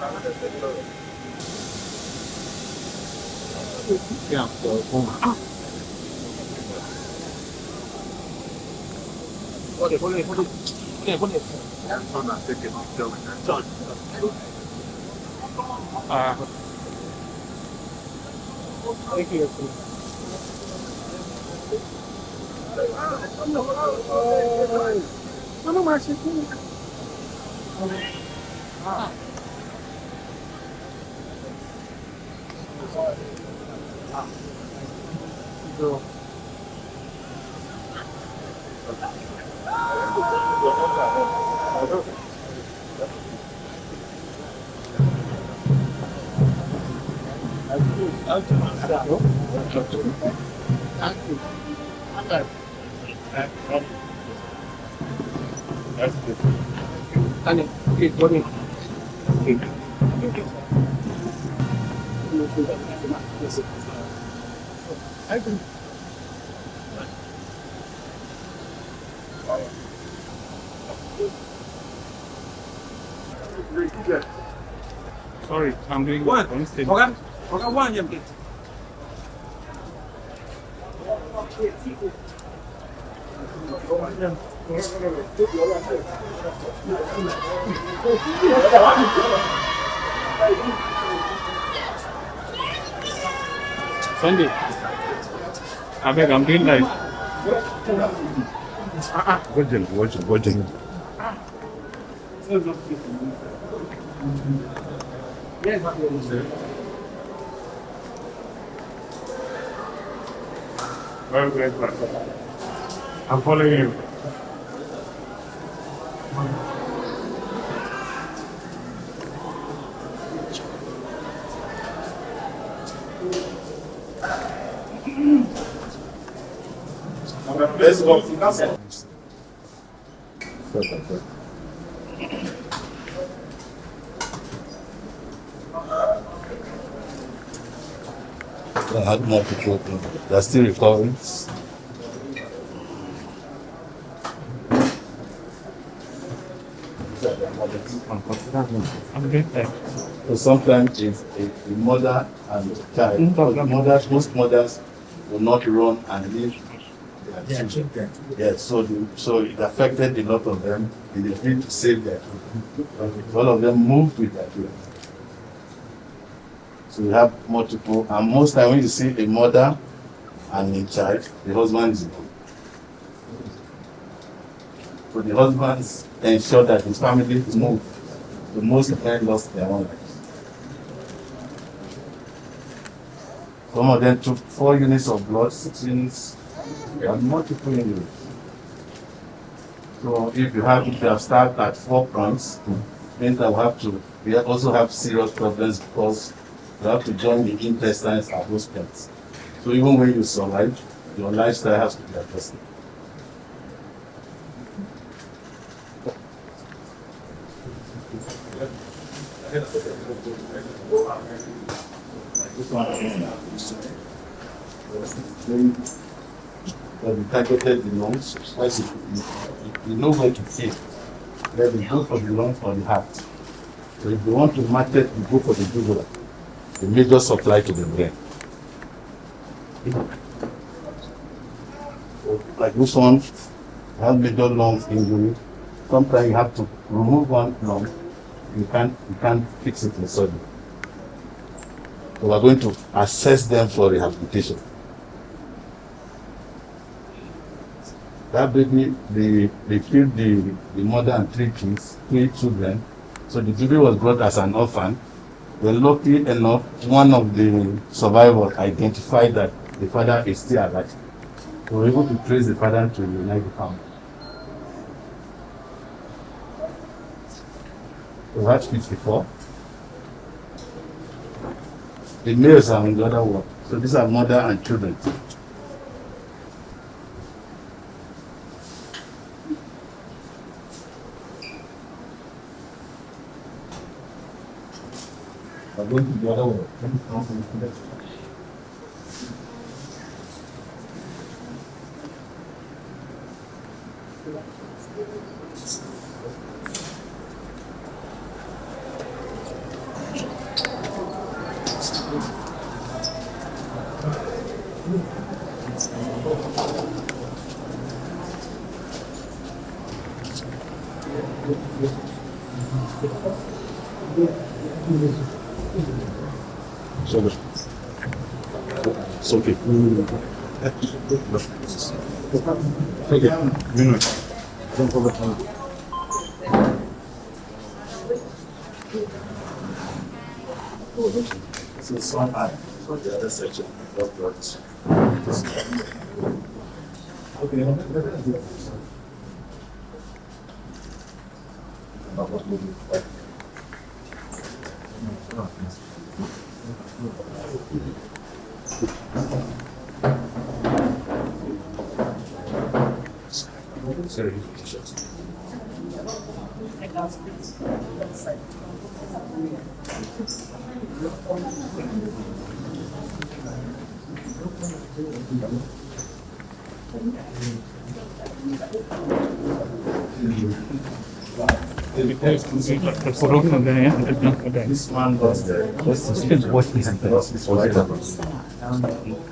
Yeah. Sorry, I'm doing one. Okay. One, yeah. Sunday. I beg, I'm doing like. Watching. Very great. I'm following you. Let's go. I had more people. They're still recovering. I'm good. So sometimes if a mother and a child, because most mothers will not run and leave their children. Yes, so it affected a lot of them. They need to save their children. All of them moved with their children. So we have multiple, and most time when you see a mother and a child, the husband is gone. So the husbands ensure that his family is moved. So most men lost their own lives. Some of them took 4 units of blood, 6 units, and multiple injuries. So if you have started at 4 points, means that we also have serious problems because you have to join the intestines at those points. So even when you survive, your lifestyle has to be adjusted. We targeted the lungs, you know where to fit. Then we go for the lungs or the heart. So if you want to market, you go for the jugular, the major supply to the brain. So like this one, has major lung injury. Sometimes you have to remove one lung. You can't fix it in surgery. So we're going to assess them for rehabilitation. That baby, they killed the mother and 3 kids, 3 children. So the baby was brought as an orphan. Well, lucky enough, one of the survivors identified that the father is still alive. So we were able to trace the father to reunite the family. So that's 54. The males are on the other one. So these are mother and children. I'm going to the other one. It's okay. Okay. Don't forget. So it's one eye. So the other section. Okay. Sorry. This man was there. What is his wife?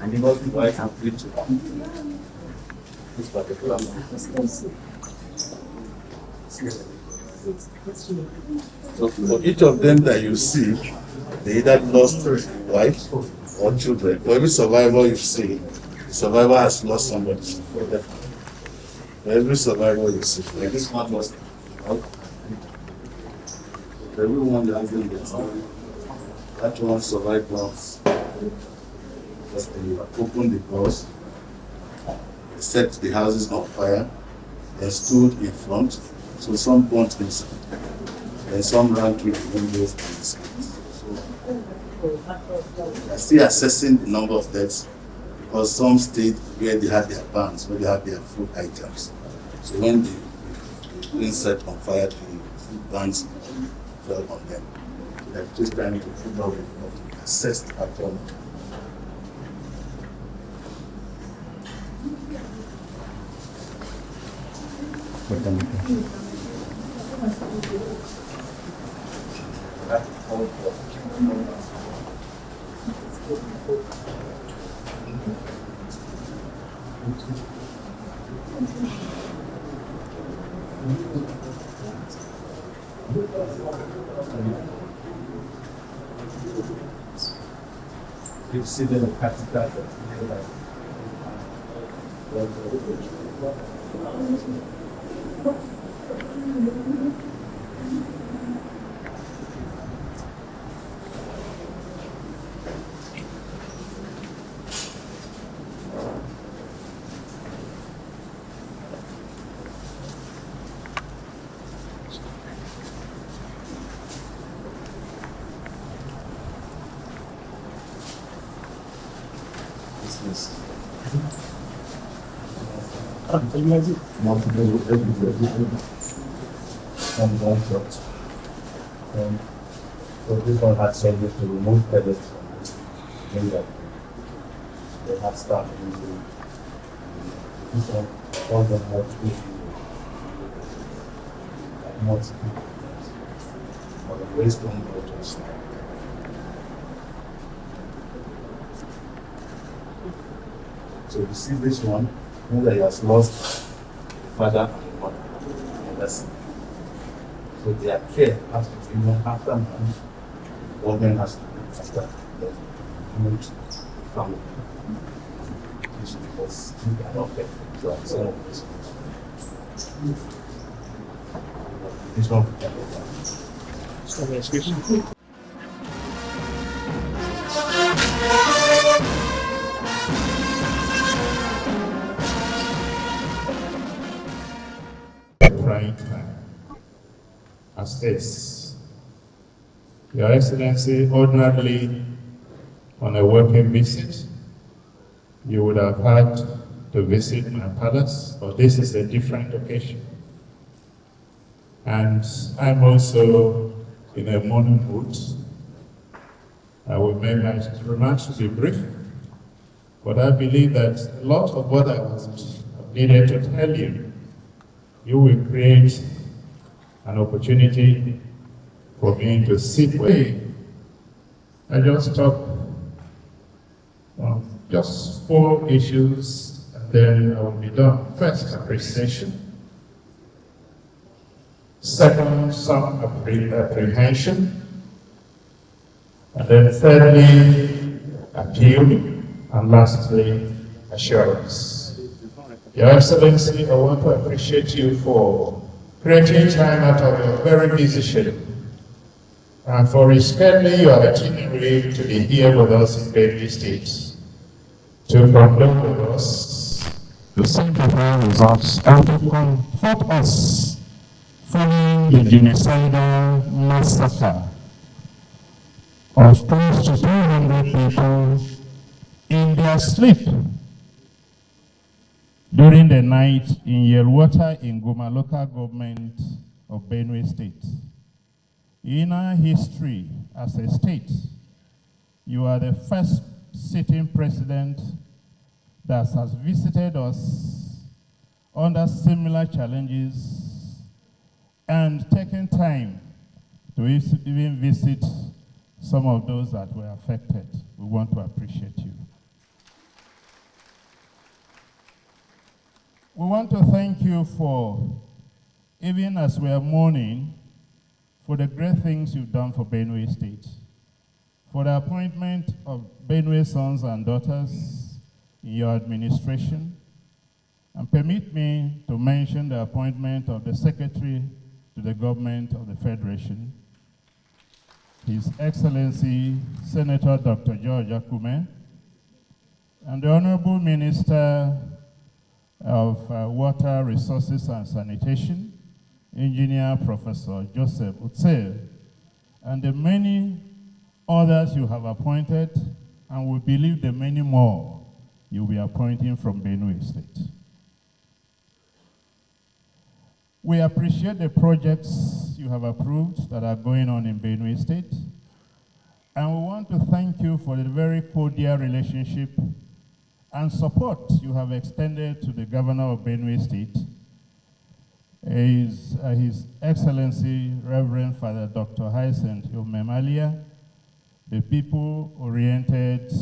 And he was the wife and three children. This particular man. So for each of them that you see, they either lost wife or children. For every survivor you see, the survivor has lost somebody. For every survivor you see, like this man lost wife. Everyone has been there. That one survived once. Because they opened the doors, they set the houses on fire, they stood in front, so some burnt inside, and some ran through the windows and the streets. So they're still assessing the number of deaths because some stayed where they had their barns, where they had their food items. So when the set on fire, the food barns fell on them. So they're just trying to figure out what to assess the actual number. You see the capital. So this one had said to remove pellets from it. They have started using this one, all them have to be multiple for the waste on waters. So you see this one, you know that he has lost the father and the mother. And that's it. So their care has to be done after man, government has to be after the family. Because you cannot get to some of this. This one we can go. Sorry, excuse me. Prime time as this. Your Excellency, ordinarily on a working visit, you would have had to visit my palace, but this is a different occasion. And I'm also in a morning mood. I will make my remarks to be brief, but I believe that a lot of what I was needed to tell you, you will create an opportunity for me to sit with. I just talk just 4 issues, and then I will be done. First, appreciation. Second, some apprehension. And then thirdly, appeal. And lastly, assurance. Your Excellency, I want to appreciate you for creating time out of your very busy schedule and for rescheduling your itinerary to be here with us in Benue State to condole with us, to simplify results, and to comfort us following the genocidal massacre of close to 200 people in their sleep during the night in Yelwater in Goma local government of Benue State. In our history as a state, you are the first sitting president that has visited us under similar challenges and taken time to even visit some of those that were affected. We want to appreciate you. We want to thank you for, even as we are mourning, for the great things you've done for Benue State, for the appointment of Benue sons and daughters in your administration, and permit me to mention the appointment of the Secretary to the Government of the Federation, His Excellency Senator Dr. George Akume, and the Honorable Minister of Water Resources and Sanitation, Engineer Professor Joseph Utse, and the many others you have appointed, and we believe the many more you'll be appointing from Benue State. We appreciate the projects you have approved that are going on in Benue State, and we want to thank you for the very cordial relationship and support you have extended to the Governor of Benue State, His Excellency Reverend Father Dr. Hyacinth Umemalia, the people-oriented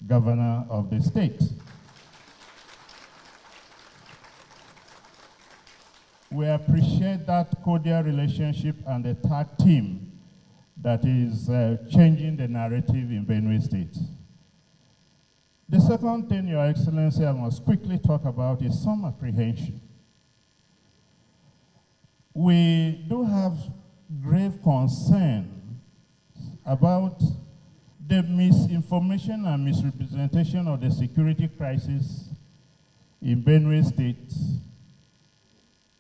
Governor of the state. We appreciate that cordial relationship and the tag team that is changing the narrative in Benue State. The second thing, Your Excellency, I must quickly talk about is some apprehension. We do have grave concern about the misinformation and misrepresentation of the security crisis in Benue State.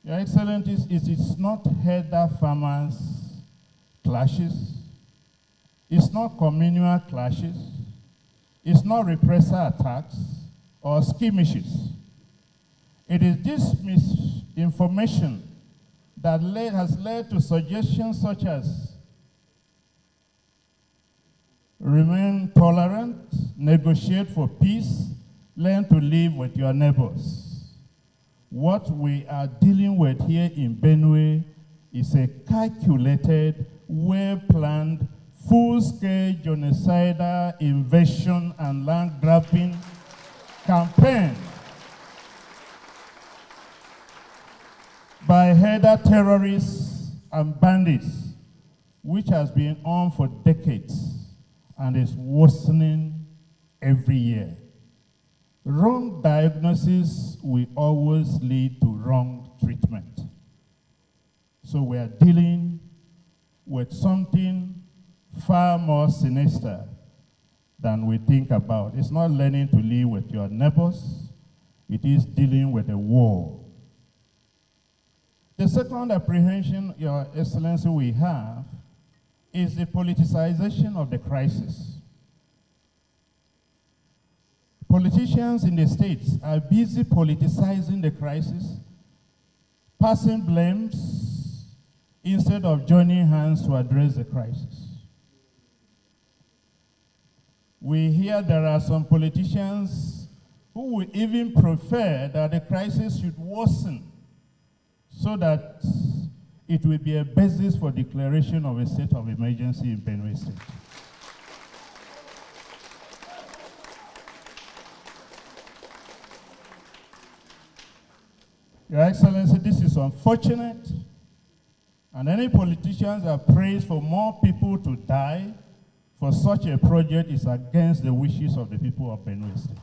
Your Excellency, it is not herder farmers clashes, it's not communal clashes, it's not repressor attacks or skirmishes. It is this misinformation that has led to suggestions such as remain tolerant, negotiate for peace, learn to live with your neighbors. What we are dealing with here in Benue is a calculated, well-planned, full-scale genocidal invasion and land-grabbing campaign by herder terrorists and bandits, which has been on for decades and is worsening every year. Wrong diagnosis will always lead to wrong treatment. So we are dealing with something far more sinister than we think about. It's not learning to live with your neighbors, it is dealing with a war. The second apprehension, Your Excellency, we have is the politicization of the crisis. Politicians in the states are busy politicizing the crisis, passing blames instead of joining hands to address the crisis. We hear there are some politicians who will even prefer that the crisis should worsen so that it will be a basis for declaration of a state of emergency in Benue State. Your Excellency, this is unfortunate, And any politicians that prays for more people to die for such a project is against the wishes of the people of Benue State.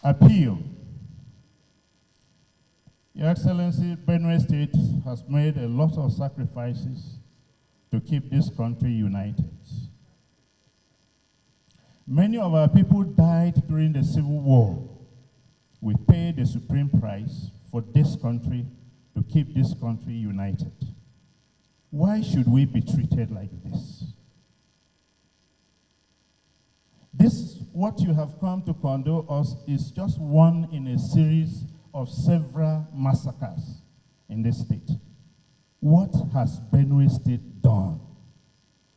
Appeal. Your Excellency, Benue State has made a lot of sacrifices to keep this country united. Many of our people died during the Civil War. We paid the supreme price for this country to keep this country united. Why should we be treated like this? This, what you have come to condole us, is just one in a series of several massacres in this state. What has Benue State done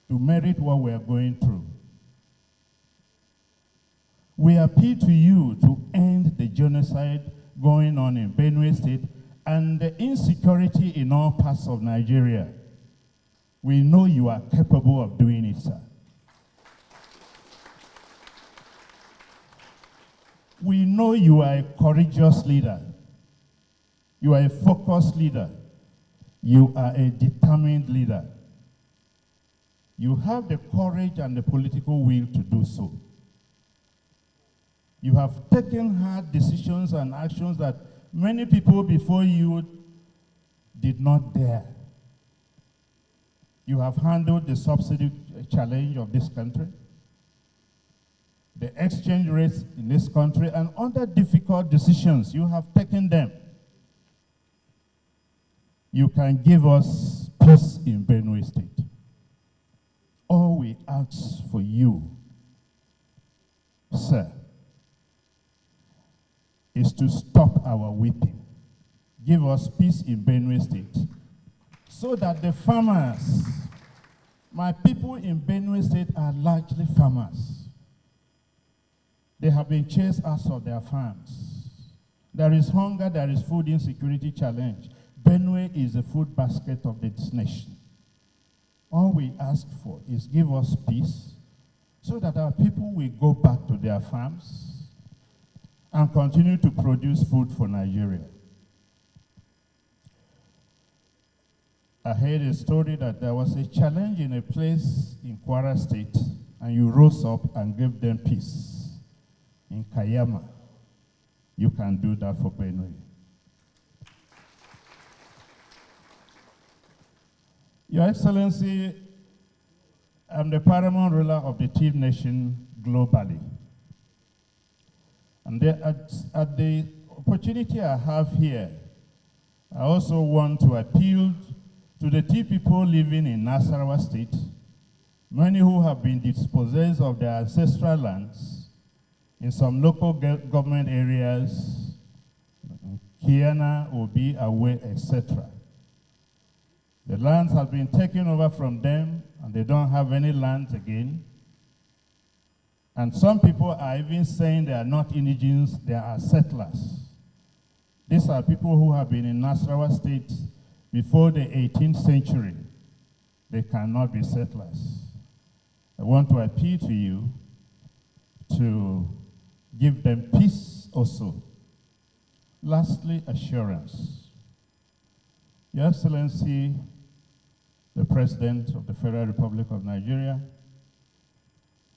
to merit what we are going through? We appeal to you to end the genocide going on in Benue State and the insecurity in all parts of Nigeria. We know you are capable of doing it, sir. We know you are a courageous leader. You are a focused leader. You are a determined leader. You have the courage and the political will to do so. You have taken hard decisions and actions that many people before you did not dare. You have handled the subsidy challenge of this country, the exchange rates in this country, and other difficult decisions. You have taken them. You can give us peace in Benue State. All we ask for you, sir, is to stop our weeping. Give us peace in Benue State so that the farmers, my people in Benue State are largely farmers. They have been chased out of their farms. There is hunger, there is food insecurity challenge. Benue is the food basket of this nation. All we ask for is give us peace so that our people will go back to their farms and continue to produce food for Nigeria. I heard a story that there was a challenge in a place in Kwara State, and you rose up and gave them peace. In Kayama, you can do that for Benue. Your Excellency, I'm the paramount ruler of the TiV nation globally. And at the opportunity I have here, I also want to appeal to the TiV people living in Nasarawa State, many who have been dispossessed of their ancestral lands in some local government areas, Kiana, Obi, Awe, etc. The lands have been taken over from them, and they don't have any land again. And some people are even saying they are not indigenous, they are settlers. These are people who have been in Nasarawa State before the 18th century. They cannot be settlers. I want to appeal to you to give them peace also. Lastly, assurance. Your Excellency, the President of the Federal Republic of Nigeria,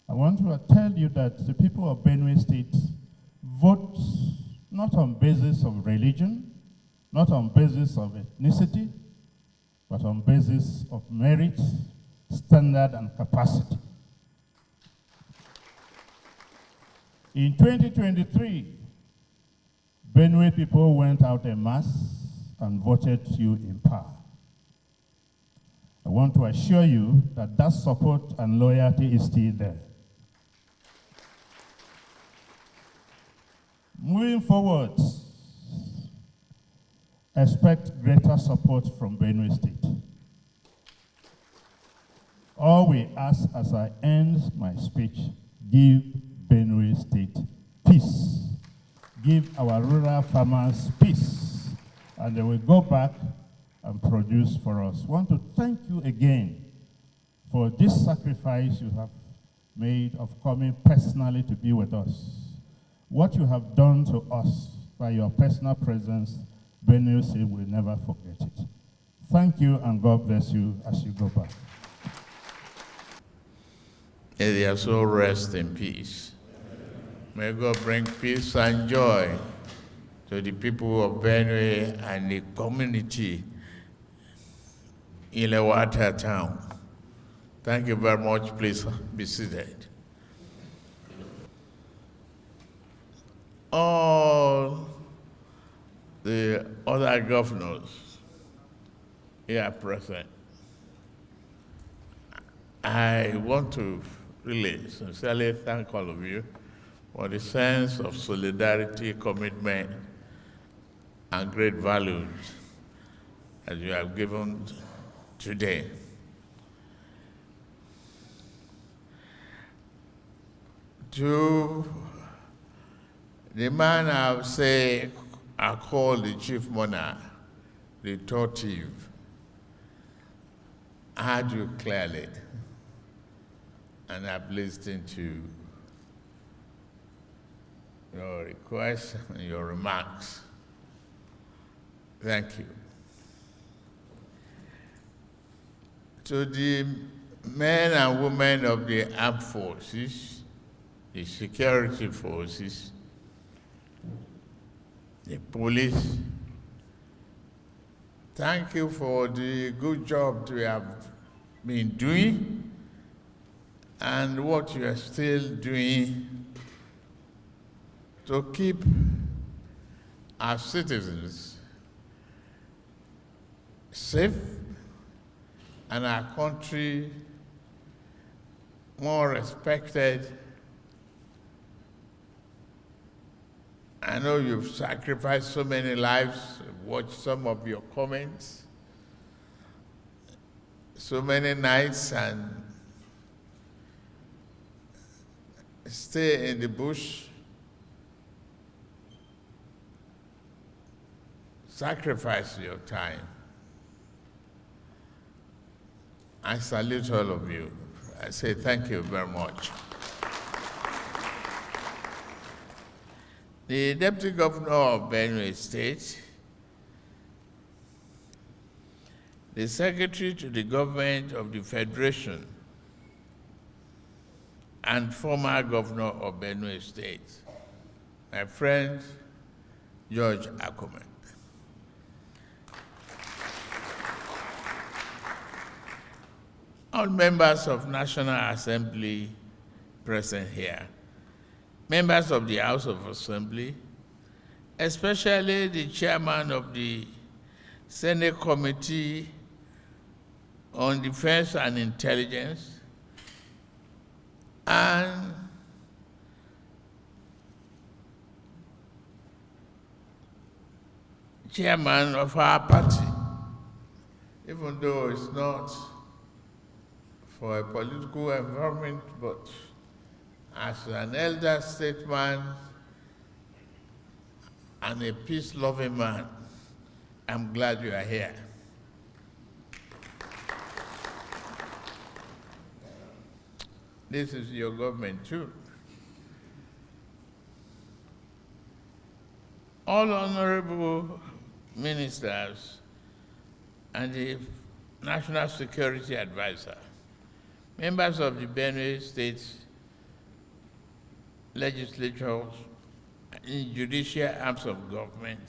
I want to tell you that the people of Benue State vote not on basis of religion, not on basis of ethnicity, but on basis of merit, standard, and capacity. In 2023, Benue people went out en masse and voted you in power. I want to assure you that that support and loyalty is still there. Moving forward, expect greater support from Benue State. All we ask as I end my speech, give Benue State peace. Give our rural farmers peace, and they will go back and produce for us. I want to thank you again for this sacrifice you have made of coming personally to be with us. What you have done to us by your personal presence, Benue State will never forget it. Thank you, and God bless you as you go back. May their soul rest in peace. May God bring peace and joy to the people of Benue and the community in Lewata town. Thank you very much. Please be seated. All the other governors here present, I want to really sincerely thank all of you for the sense of solidarity, commitment, and great values that you have given today. To the man I call the chief monarch, the TiV, I heard you clearly, and I've listened to your requests and your remarks. Thank you. To the men and women of the armed forces, the security forces, the police, thank you for the good job you have been doing and what you are still doing to keep our citizens safe and our country more respected. I know you've sacrificed so many lives. I've watched some of your comments, so many nights, and stay in the bush, sacrifice your time. I salute all of you. I say thank you very much. The Deputy Governor of Benue State, the Secretary to the Government of the Federation, and former Governor of Benue State, my friend George Akume. All members of National Assembly present here, members of the House of Assembly, especially the chairman of the Senate Committee on Defense and Intelligence, and chairman of our party, even though it's not for a political environment, but as an elder statesman and a peace-loving man, I'm glad you are here. This is your government too. All honorable ministers and the National Security Advisor, members of the Benue State legislatures and judicial arms of government,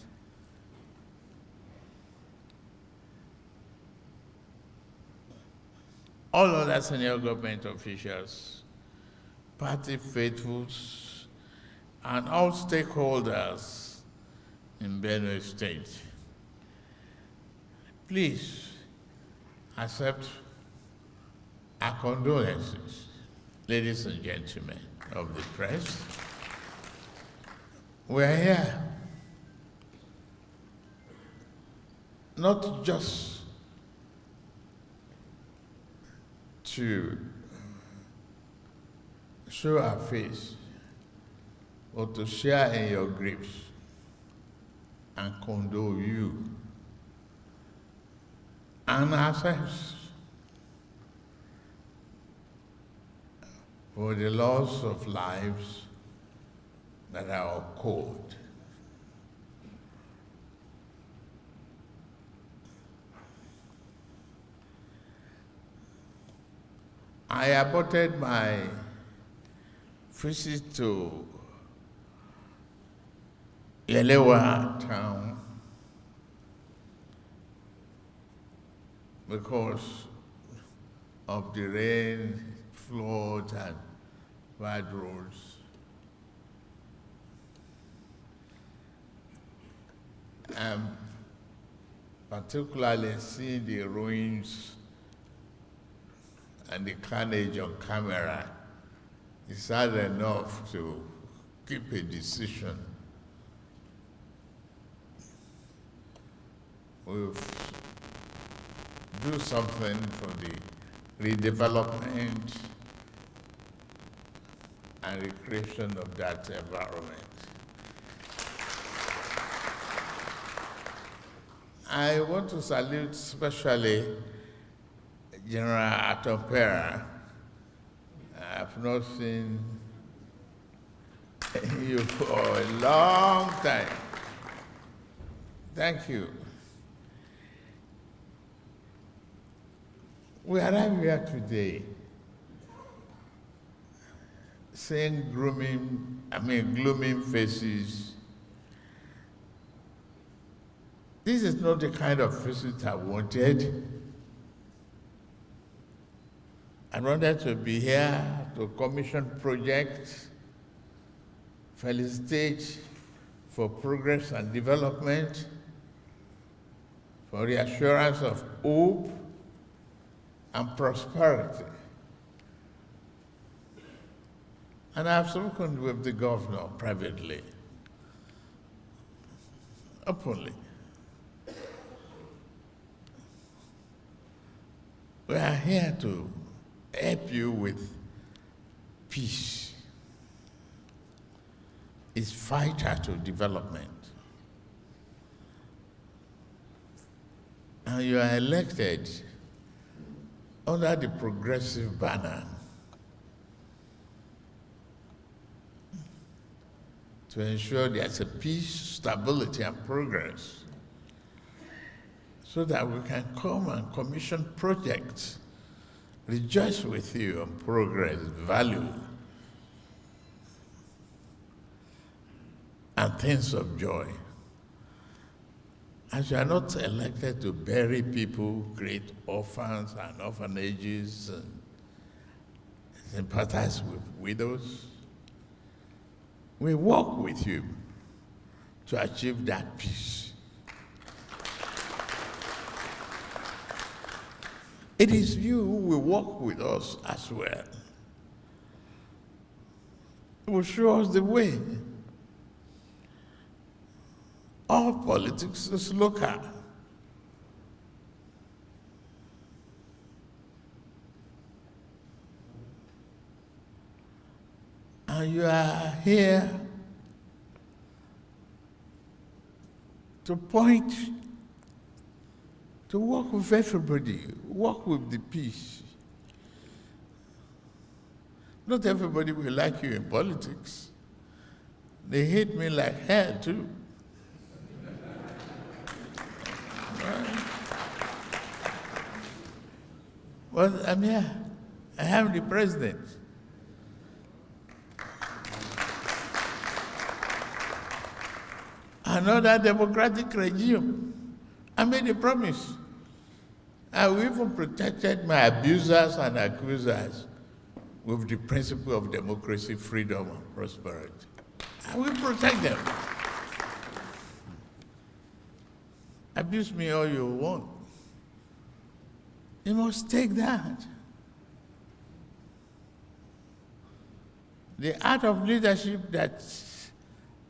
all other senior government officials, party faithfuls, and all stakeholders in Benue State, please accept our condolences, ladies and gentlemen of the press. We're here not just to show our face, but to share in your griefs and condole you and ourselves for the loss of lives that are occurred I aborted my visit to Yelewa town because of the rain, floods, and bad roads. I'm particularly seeing the ruins and the carnage on camera is sad enough to keep a decision. We'll do something for the redevelopment and recreation of that environment. I want to salute especially General Atompera. I've not seen you for a long time. Thank you. We arrive here today seeing gloomy faces. This is not the kind of visit I wanted. I wanted to be here to commission projects, felicitate for progress and development, for reassurance of hope and prosperity. And I've spoken with the governor privately, openly. We are here to help you with peace. It's vital to development. And you are elected under the progressive banner to ensure there's a peace, stability, and progress, so that we can come and commission projects, rejoice with you on progress, value, and things of joy. As you are not elected to bury people, create orphans and orphanages, and sympathize with widows, we work with you to achieve that peace. It is you who will work with us as well. It will show us the way. All politics is local. And you are here to point, to work with everybody, work with the peace. Not everybody will like you in politics. They hate me like hell too. Well, I'm here. I am the president. Another democratic regime. I made a promise. I even protected my abusers and accusers with the principle of democracy, freedom, and prosperity. I will protect them. Abuse me all you want. You must take that. The art of leadership that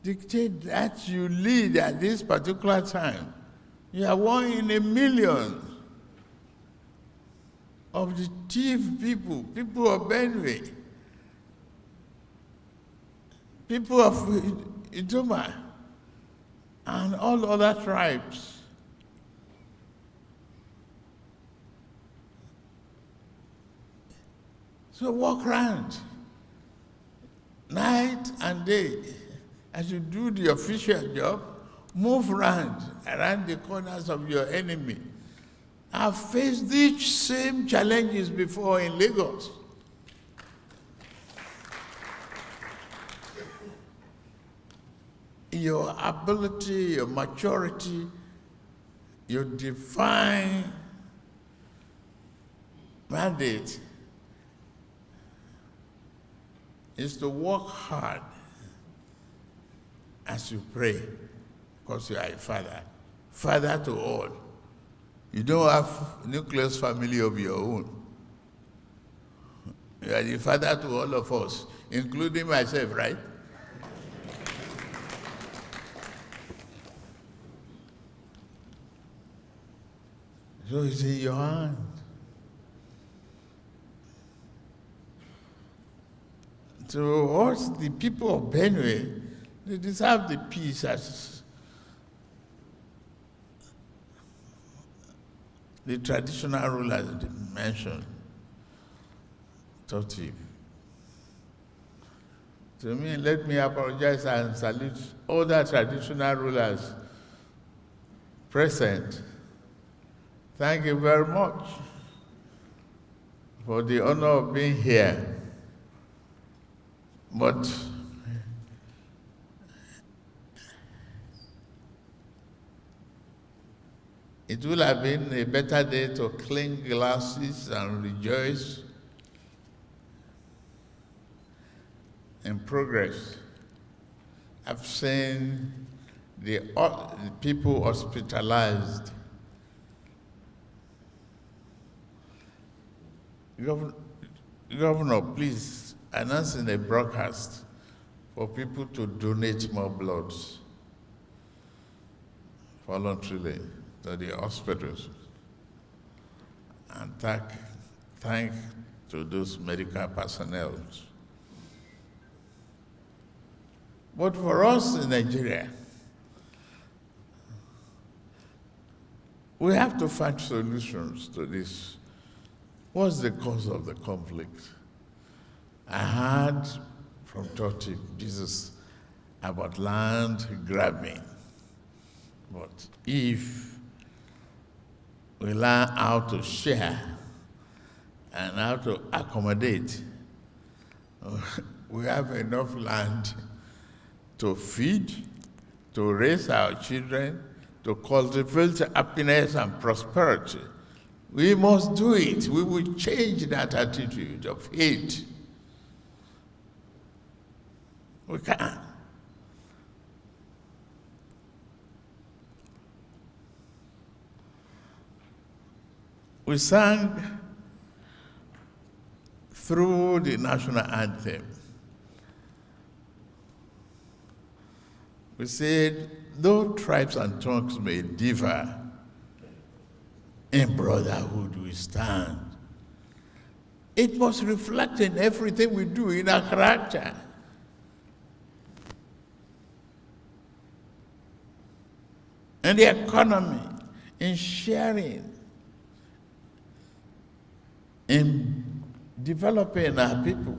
dictates that you lead at this particular time. You are one in a million of the TiV people of Benue, people of Idoma, and all other tribes. So walk around, night and day, as you do the official job, move around the corners of your enemy. I've faced these same challenges before in Lagos. your ability, your maturity, your divine mandate is to work hard as you pray, because you are a father to all. You don't have nucleus family of your own. You are the father to all of us, including myself, right? So it's in your hand. So us, the people of Benue, they deserve the peace as the traditional rulers mentioned. TiV. To me, let me apologize and salute all the traditional rulers present. Thank you very much for the honor of being here. But it would have been a better day to clink glasses and rejoice in progress. I've seen the people hospitalized. Governor, please announce in a broadcast for people to donate more blood voluntarily to the hospitals, and thank to those medical personnel. But for us in Nigeria, we have to find solutions to this. What's the cause of the conflict? I heard from TiV Jesus about land grabbing. But if we learn how to share and how to accommodate, we have enough land to feed, to raise our children, to cultivate happiness and prosperity. We must do it. We will change that attitude of hate. We can. We sang through the national anthem. We said, though tribes and tongues may differ, in brotherhood we stand. It must reflect in everything we do, in our character. In the economy, in sharing, in developing our people.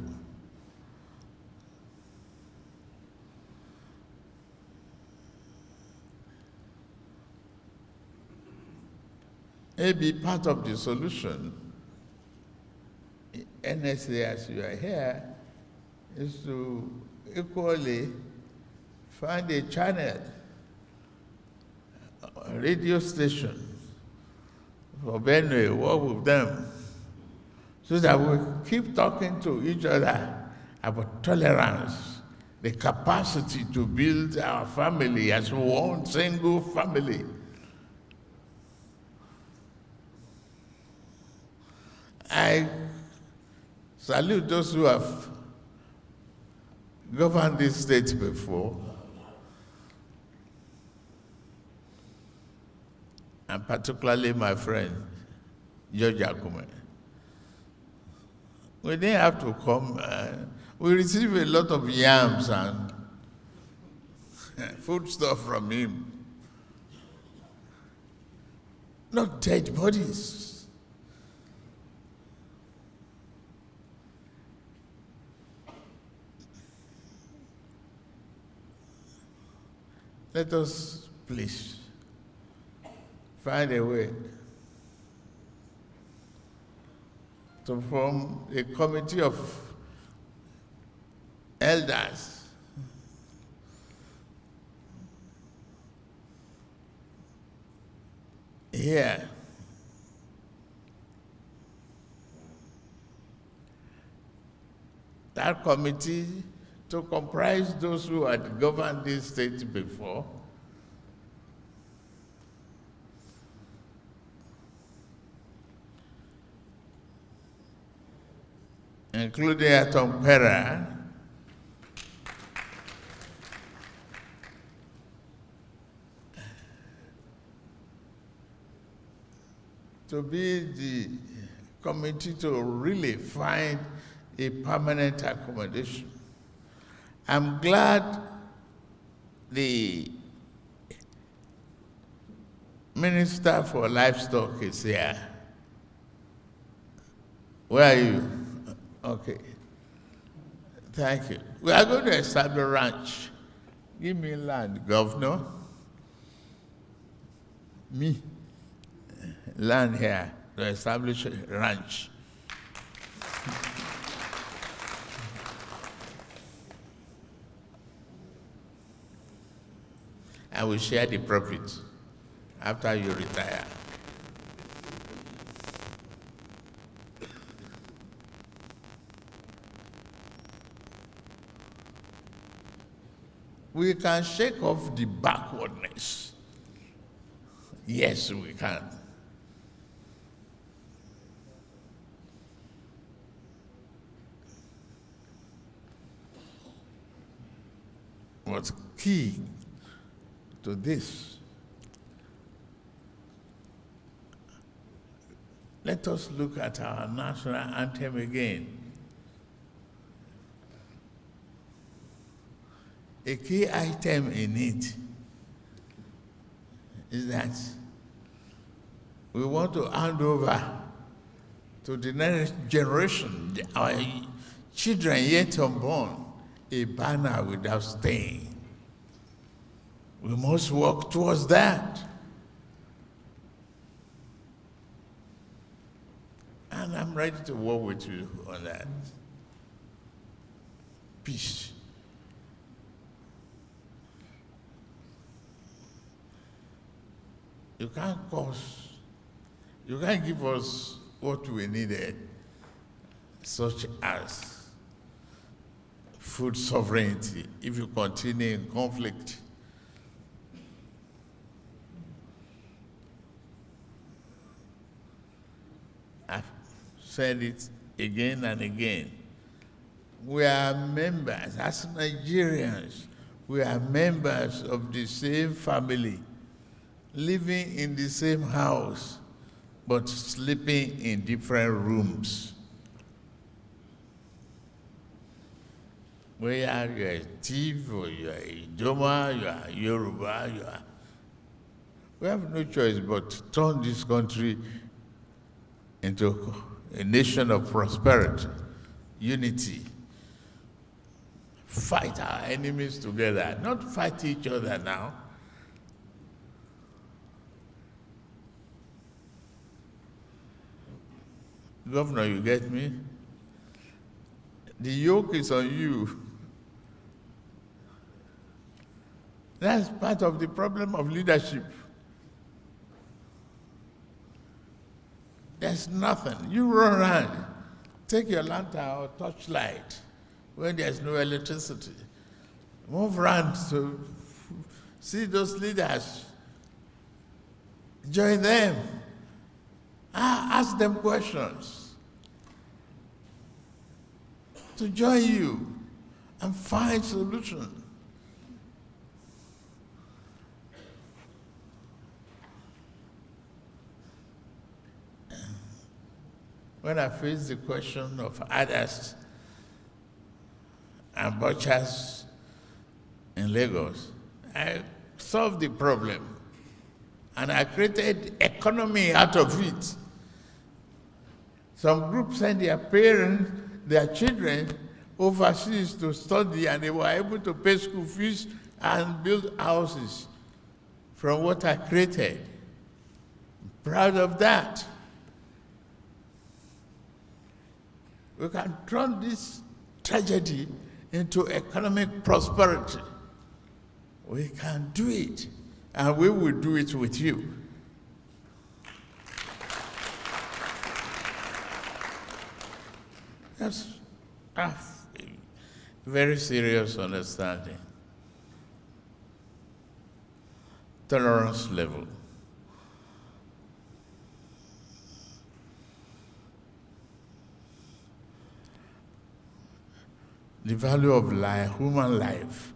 Maybe part of the solution, NSA as you are here, is to equally find a channel, a radio station for Benue, work with them, so that we keep talking to each other about tolerance, the capacity to build our family as one single family. I salute those who have governed this state before, and particularly my friend, George Akume. We didn't have to come. We received a lot of yams and food stuff from him. Not dead bodies. Let us please find a way to form a committee of elders here. That committee to comprise those who had governed this state before, including Atom Pera, to be the committee to really find a permanent accommodation. I'm glad the Minister for Livestock is here. Where are you? Okay. Thank you. We are going to establish a ranch. Give me land, Governor. Me. Land here to establish a ranch. I will share the profits after you retire. We can shake off the backwardness. Yes, we can. What's key to this? Let us look at our national anthem again. A key item in it is that we want to hand over to the next generation, our children yet unborn, a banner without stain. We must work towards that. And I'm ready to work with you on that. Peace. You can't give us what we needed, such as food sovereignty, if you continue in conflict. I've said it again and again. We are members, as Nigerians, we are members of the same family, living in the same house, but sleeping in different rooms. Whether you are a TiV, or you are a Idoma, you are Yoruba, we have no choice but to turn this country into a nation of prosperity, unity. Fight our enemies together, not fight each other now. Governor, you get me? The yoke is on you. That's part of the problem of leadership. There's nothing. You run around, take your lantern or torchlight when there's no electricity. Move around to see those leaders. Join them. Ask them questions. To join you and find solutions. When I face the question of others and butchers in Lagos, I solved the problem and I created economy out of it. Some groups send their parents, their children overseas to study, and they were able to pay school fees and build houses from what I created. I'm proud of that. We can turn this tragedy into economic prosperity. We can do it, and we will do it with you. us have a very serious understanding, tolerance level. The value of life, human life,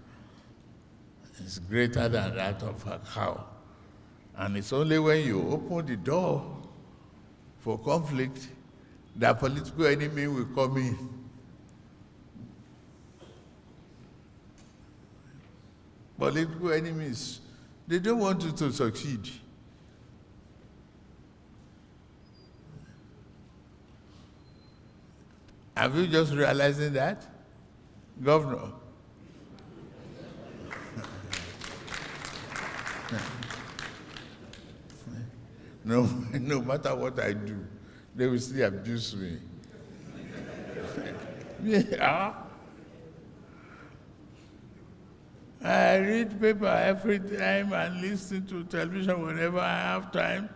is greater than that of a cow. And it's only when you open the door for conflict that political enemy will come in. Political enemies, they don't want you to succeed. Have you just realized that, Governor? No matter what I do, they will still abuse me. Yeah. I read paper every time and listen to television whenever I have time.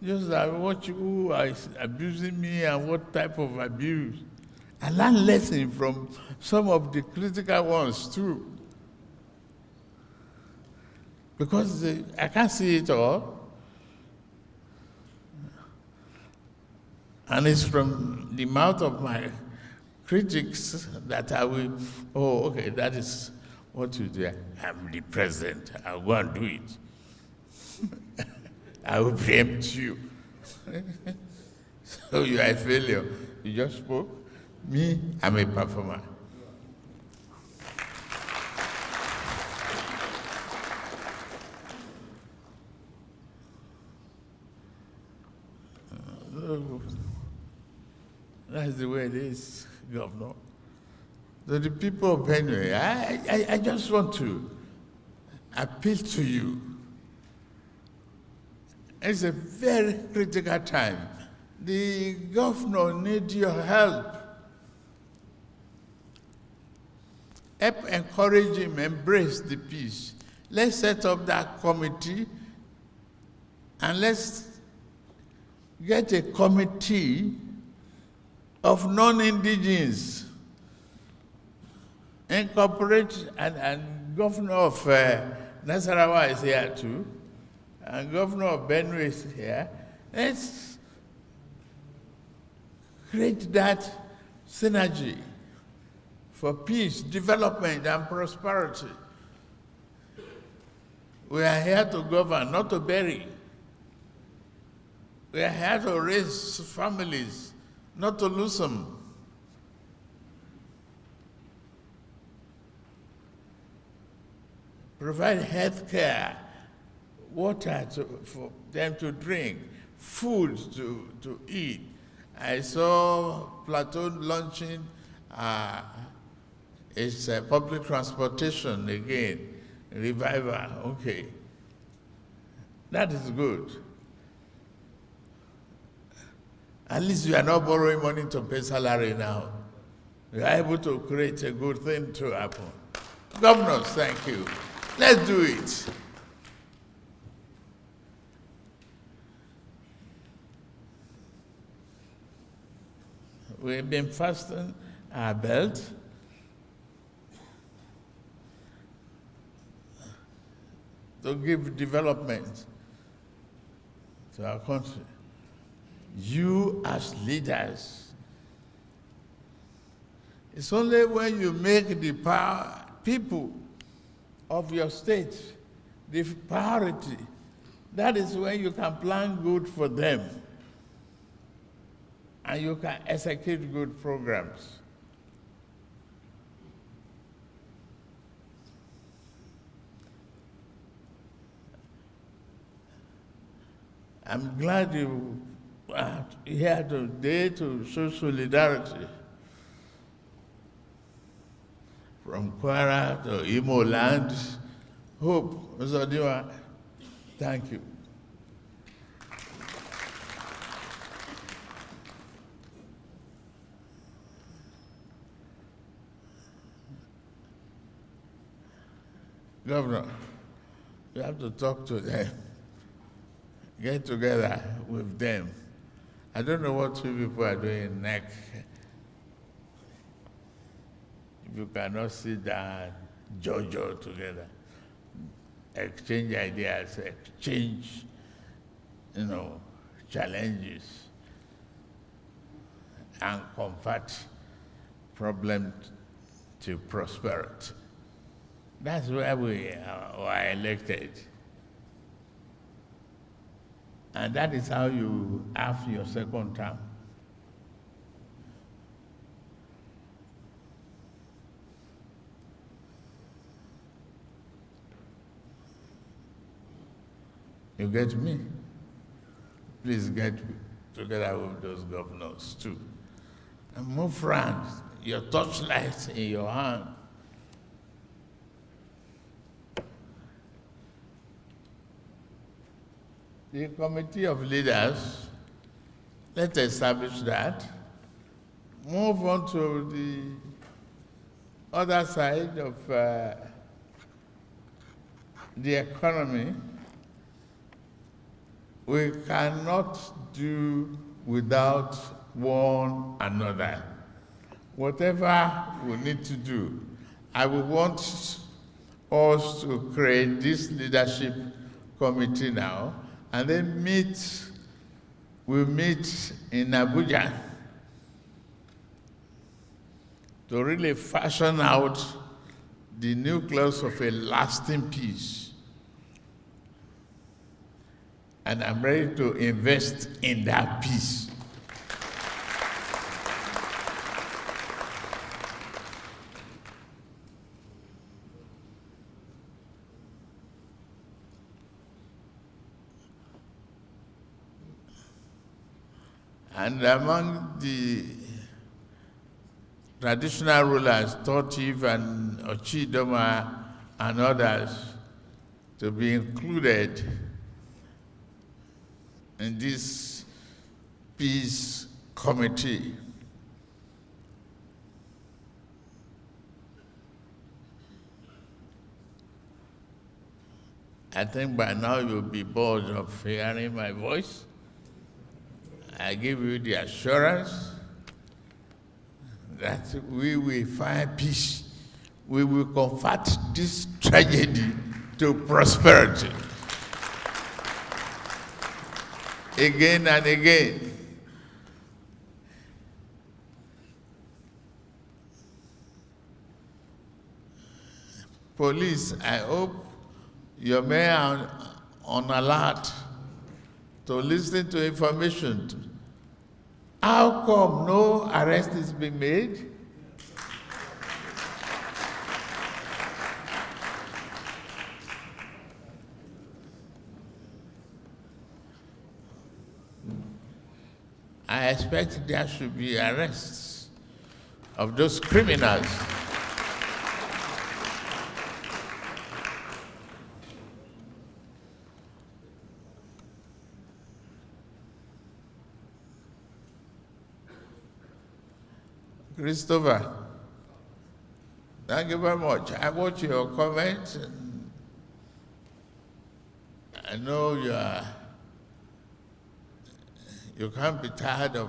Just I watch who is abusing me and what type of abuse. I learn lessons from some of the critical ones too. Because I can't see it all. And it's from the mouth of my critics that I will, oh, okay, that is what you do. I'm the president. I'll go and do it. I will preempt you. So you are a failure. You just spoke. Me, I'm a performer. That's the way it is, Governor. So the people of Benue, I just want to appeal to you. It's a very critical time. The governor needs your help. Help encourage him, embrace the peace. Let's set up that committee and let's get a committee of non-indigenous. Incorporate, and Governor of Nasarawa is here too, and Governor of Benue is here. Let's create that synergy for peace, development, and prosperity. We are here to govern, not to bury. We are here to raise families, not to lose them. Provide health care, water for them to drink, food to eat. I saw Platoon launching its public transportation again, revival, okay. That is good. At least you are not borrowing money to pay salary now. You are able to create a good thing to happen. Governors, thank you. Let's do it. We've been fastening our belt. To give development to our country. You as leaders, it's only when you make the people of your state the priority, that is when you can plan good for them and you can execute good programs. I'm glad you are here today to show solidarity from Kwara to Imo land. Hope, Mr. Diwa, thank you. Governor, you have to talk to them. Get together with them. I don't know what you people are doing next. you cannot sit down, jojo together, exchange ideas, exchange, challenges, and convert problem to prosperity. That's where we were elected. And that is how you have your second term. You get me? Please get together with those governors too. And move around, your torchlight in your hand. The committee of leaders, let's establish that. Move on to the other side of the economy. We cannot do without one another. Whatever we need to do, I would want us to create this leadership committee now, and then we'll meet in Abuja to really fashion out the nucleus of a lasting peace. And I'm ready to invest in that peace. And among the traditional rulers, TiV and Ochidoma and others, to be included in this peace committee. I think by now you'll be bored of hearing my voice. I give you the assurance that we will find peace. We will convert this tragedy to prosperity. Again and again. Police, I hope your men are on alert to listen to information. How come no arrest is being made? I expect there should be arrests of those criminals. Christopher, thank you very much. I watch your comments. And I know you can't be tired of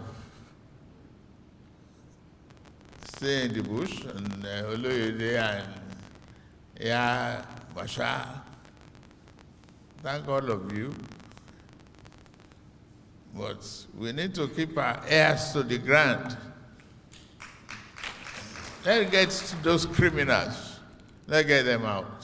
staying in the bush, and Oloyede and Basha. Thank all of you. But we need to keep our ears to the ground. Let's get to those criminals. Let's get them out.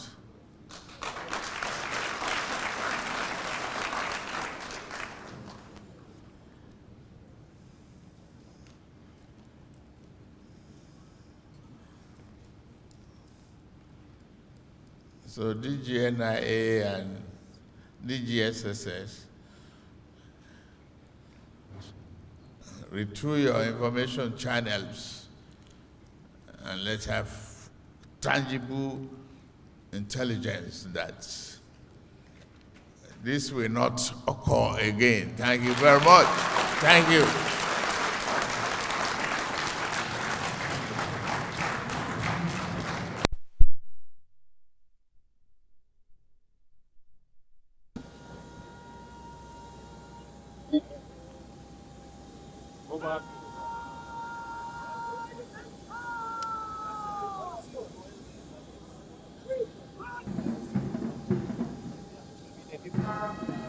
So DGNIA and DGSSS, retool your information channels and let's have tangible intelligence that this will not occur again. Thank you very much. Thank you. you.